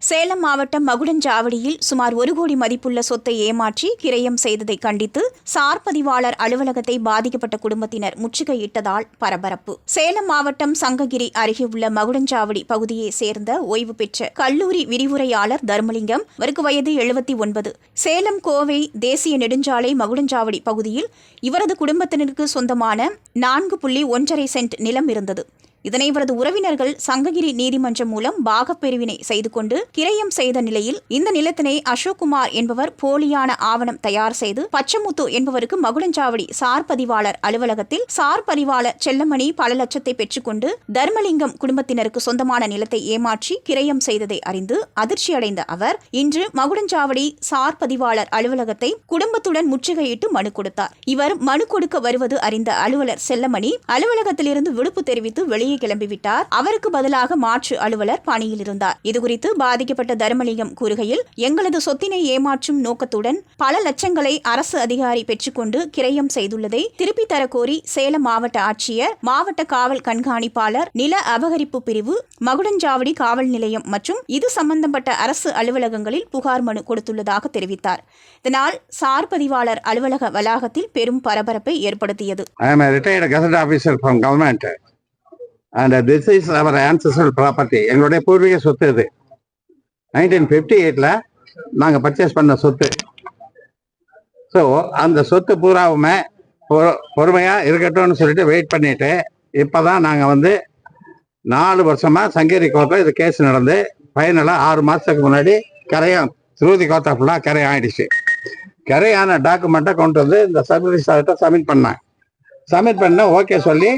சேலம் மாவட்டம் மகுடஞ்சாவடியில் சுமார் 1 கோடி மதிப்புள்ள சொத்தை ஏமாற்றி கிரயம் செய்ததை கண்டித்து சார் பதிவாளர் அலுவலகத்தை பாதிக்கப்பட்ட குடும்பத்தினர் முற்றுகையிட்டதால் பரபரப்பு. சேலம் மாவட்டம் சங்ககிரி அருகே உள்ள மகுடஞ்சாவடி பகுதியைச் சேர்ந்த ஓய்வு பெற்ற கல்லூரி விரிவுரையாளர் தர்மலிங்கம், அவருக்கு வயது 79. சேலம் கோவை தேசிய நெடுஞ்சாலை மகுடஞ்சாவடி பகுதியில் இவரது குடும்பத்தினருக்கு சொந்தமான 4.1 சென்ட் நிலம் இருந்தது. இதனை இவரது உறவினர்கள் சங்ககிரி நீதிமன்றம் மூலம் பாகப்பிரிவினை செய்து கொண்டு கிரயம் செய்த நிலையில் இந்த நிலத்தினை அசோக்குமார் என்பவர் போலியான ஆவணம் தயார் செய்து பச்சமுத்து என்பவருக்கு மகுடஞ்சாவடி சார் பதிவாளர் அலுவலகத்தில் சார் பதிவாளர் செல்லமணி பல லட்சத்தை பெற்றுக்கொண்டு தர்மலிங்கம் குடும்பத்தினருக்கு சொந்தமான நிலத்தை ஏமாற்றி கிரயம் செய்ததை அறிந்து அதிர்ச்சியடைந்த அவர் இன்று மகுடஞ்சாவடி சார் பதிவாளர் அலுவலகத்தை குடும்பத்துடன் முற்றுகையிட்டு மனு கொடுத்தார். இவர் மனு கொடுக்க வருவது அறிந்த அலுவலர் செல்லமணி அலுவலகத்திலிருந்து விடுப்பு தெரிவித்து வெளியே கிளம்பிவிட்டார். அவருக்கு பதிலாக மாற்று அலுவலர் பணியில் இருந்தார். இதுகுறித்து பாதிக்கப்பட்ட தர்மலிங்கம் கூறுகையில், எங்களது சொத்தினை ஏமாற்றும் நோக்கத்துடன் பல லட்சங்களை அரசு அதிகாரி பெற்றுக்கொண்டு கிரயம் செய்துள்ளதை திருப்பி தரக்கோரி சேலம் மாவட்ட ஆட்சியர், மாவட்ட காவல் கண்காணிப்பாளர், நில அபகரிப்பு பிரிவு, மகுடஞ்சாவடி காவல் நிலையம் மற்றும் இது சம்பந்தப்பட்ட அரசு அலுவலகங்களில் புகார் மனு கொடுத்துள்ளதாக தெரிவித்தார். இதனால் சார் பதிவாளர் அலுவலக வளாகத்தில் பெரும் பரபரப்பை ஏற்படுத்தியது. And this is our ancestral property. எங்களுடைய பூர்வீக சொத்து இது. 1958ல நாங்க பர்ச்சேஸ் பண்ண சொத்து. ஸோ அந்த சொத்து பூராவுமே பொறுமையா இருக்கட்டும்னு சொல்லிட்டு வெயிட் பண்ணிட்டு இப்பதான் நாங்க 4 வருஷமா சங்ககிரி கோர்ட்ல இது கேஸ் நடந்து ஃபைனலா 6 மாசத்துக்கு முன்னாடி கரையான் திருவதி கோர்ட்டா ஃபுல்லா கரையான் ஆயிடுச்சு. கரையான டாக்குமெண்ட்டை கொண்டு வந்து இந்த சப் ரிஜிஸ்ட்ரார்கிட்ட சப்மிட் பண்ணேன். சப்மிட் பண்ண ஓகே சொல்லி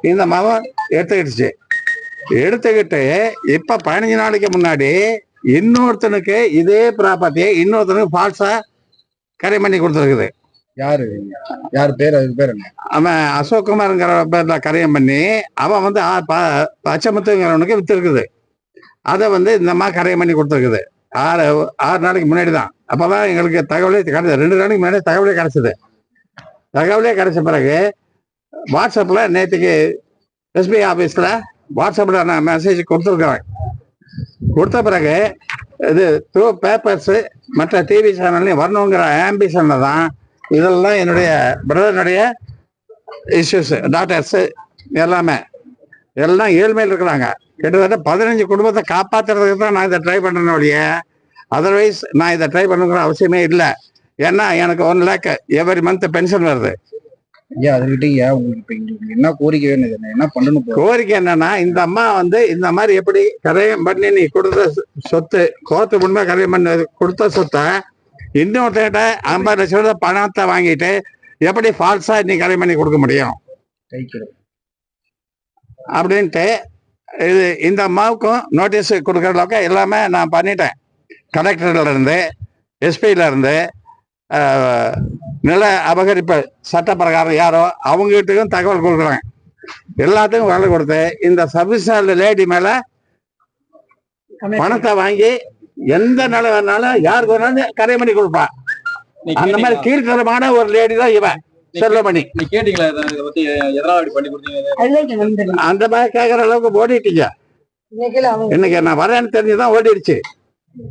இந்த மாதம் எடுத்துக்கிட்டு இப்ப 15 நாளைக்கு முன்னாடி இன்னொருத்தனுக்கு இதே ப்ராப்பர்ட்டியை இன்னொருத்தனுக்கு ஃபால்ஸா கரையம் பண்ணி கொடுத்துருக்குது. யாரு பேர்? அதுக்கு பேர் என்ன? அவன் அசோக்குமார்ங்கிற பேர்ல கரையம் பண்ணி அவன் பச்சமுத்துங்கிறவனுக்கு வித்துருக்குது. அதை இந்த மாதிரி கரையம் பண்ணி கொடுத்துருக்குது. 6 நாளைக்கு முன்னாடி தான். அப்பதான் எங்களுக்கு தகவலே கிடைச்சது. 2 நாளைக்கு முன்னாடி தகவலே கிடைச்சது. தகவலே கிடைச்ச பிறகு வாட்ஸ்அப்ல நேற்றுக்கு எஸ்பிஐ ஆபீஸ்ல வாட்ஸ்அப்ல நான் மெசேஜ் கொடுத்துருக்கிறேன். கொடுத்த பிறகு இது த்ரூ பேப்பர்ஸ் மற்ற டிவி சேனல்லையும் வரணுங்கிற ஆம்பிஷன்ல தான் இதெல்லாம் என்னுடைய பிரதர்னுடைய இஷ்யூஸ், டாக்டர்ஸ் எல்லாம் ஏழ்மையில் இருக்கிறாங்க. கிட்டத்தட்ட 15 குடும்பத்தை காப்பாற்றுறதுக்கு தான் நான் இதை ட்ரை பண்ணுறேன் ஒழிய அதர்வைஸ் நான் இதை ட்ரை பண்ணுங்கிற அவசியமே இல்லை. ஏன்னா எனக்கு 1 lakh எவ்ரி மந்த் பென்ஷன் வருது. என்ன கோரிக்கை வேணும்? என்ன பண்ணணும்? கோரிக்கை என்னன்னா, இந்த அம்மா இந்த மாதிரி எப்படி கரையம் பண்ணி நீ கொடுத்த சொத்து கோர்ட்டு முன்மே கரையம் பண்ணி கொடுத்த சொத்தை இன்னொருத்த 50 லட்சம் ரூபாய் பணத்தை வாங்கிட்டு எப்படி ஃபால்ஸா நீ கரையம் பண்ணி கொடுக்க முடியும் அப்படின்ட்டு இது இந்த அம்மாவுக்கும் நோட்டீஸ் கொடுக்குற அளவுக்கு எல்லாமே நான் பண்ணிட்டேன். கலெக்டர்ல இருந்து, எஸ்பியில இருந்து, நில அபகரிப்பு சட்ட பிரகாரம் யாரோ அவங்ககிட்டும் தகவல் கொடுக்குறாங்க. எல்லாத்துக்கும் வேலை கொடுத்து இந்த சர்வீஸ் லேடி மேல பணத்தை வாங்கி எந்த நிலை வேணாலும் யாருக்கு வேணாலும் கரையம் பண்ணி கொடுப்பா. அந்த மாதிரி கீழ்த்தரமான ஒரு லேடி தான் இவன் செல்லமணி. அந்த மாதிரி கேட்கற அளவுக்கு ஓடிட்டீங்க. இன்னைக்கு நான் வரேன்னு தெரிஞ்சுதான் ஓடிடுச்சு.